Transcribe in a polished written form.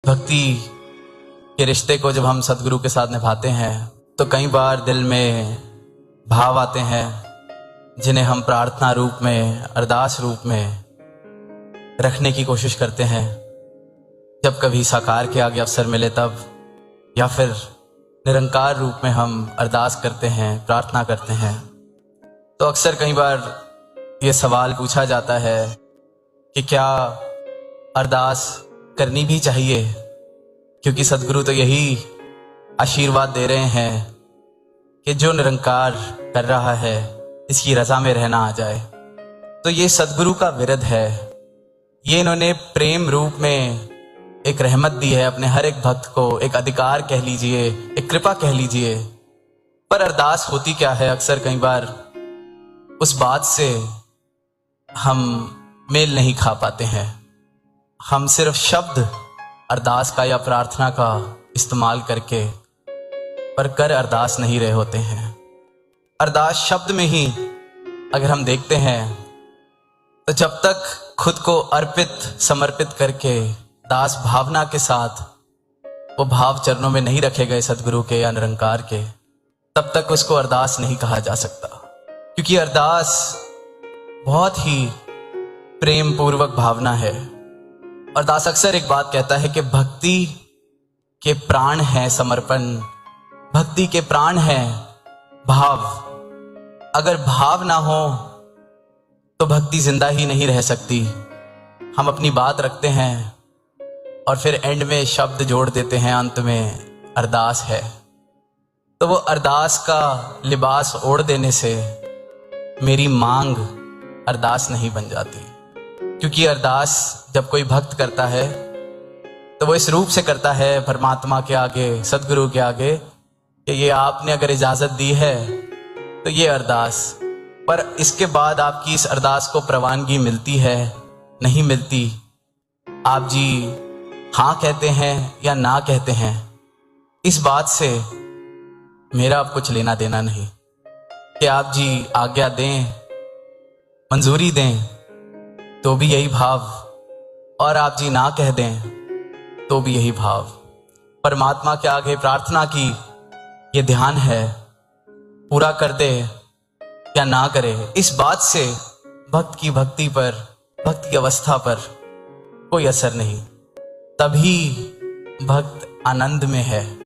भक्ति के रिश्ते को जब हम सदगुरु के साथ निभाते हैं तो कई बार दिल में भाव आते हैं जिन्हें हम प्रार्थना रूप में, अरदास रूप में रखने की कोशिश करते हैं। जब कभी साकार के आगे अवसर मिले तब, या फिर निरंकार रूप में हम अरदास करते हैं, प्रार्थना करते हैं। तो अक्सर कई बार ये सवाल पूछा जाता है कि क्या अरदास करनी भी चाहिए, क्योंकि सदगुरु तो यही आशीर्वाद दे रहे हैं कि जो निरंकार कर रहा है इसकी रजा में रहना आ जाए। तो ये सदगुरु का विरध है। ये इन्होंने प्रेम रूप में एक रहमत दी है अपने हर एक भक्त को, एक अधिकार कह लीजिए, एक कृपा कह लीजिए। पर अरदास होती क्या है? अक्सर कई बार उस बात से हम मेल नहीं खा पाते हैं। हम सिर्फ शब्द अरदास का या प्रार्थना का इस्तेमाल करके पर कर अरदास नहीं रहे होते हैं। अरदास शब्द में ही अगर हम देखते हैं तो जब तक खुद को अर्पित समर्पित करके दास भावना के साथ वो भाव चरणों में नहीं रखे गए सदगुरु के या निरंकार के, तब तक उसको अरदास नहीं कहा जा सकता। क्योंकि अरदास बहुत ही प्रेम पूर्वक भावना है। अरदास अक्सर एक बात कहता है कि भक्ति के प्राण है समर्पण, भक्ति के प्राण है भाव। अगर भाव ना हो तो भक्ति जिंदा ही नहीं रह सकती। हम अपनी बात रखते हैं और फिर एंड में शब्द जोड़ देते हैं, अंत में अरदास है। तो वो अरदास का लिबास ओढ़ देने से मेरी मांग अरदास नहीं बन जाती। क्योंकि अरदास जब कोई भक्त करता है तो वो इस रूप से करता है परमात्मा के आगे, सदगुरु के आगे, कि ये आपने अगर इजाजत दी है तो ये अरदास। पर इसके बाद आपकी इस अरदास को प्रवानगी मिलती है, नहीं मिलती, आप जी हाँ कहते हैं या ना कहते हैं, इस बात से मेरा अब कुछ लेना देना नहीं। कि आप जी आज्ञा दें, मंजूरी दें तो भी यही भाव, और आप जी ना कह दें तो भी यही भाव। परमात्मा के आगे प्रार्थना की ये ध्यान है, पूरा कर दे या ना करे, इस बात से भक्त की भक्ति पर, भक्त की अवस्था पर कोई असर नहीं। तभी भक्त आनंद में है।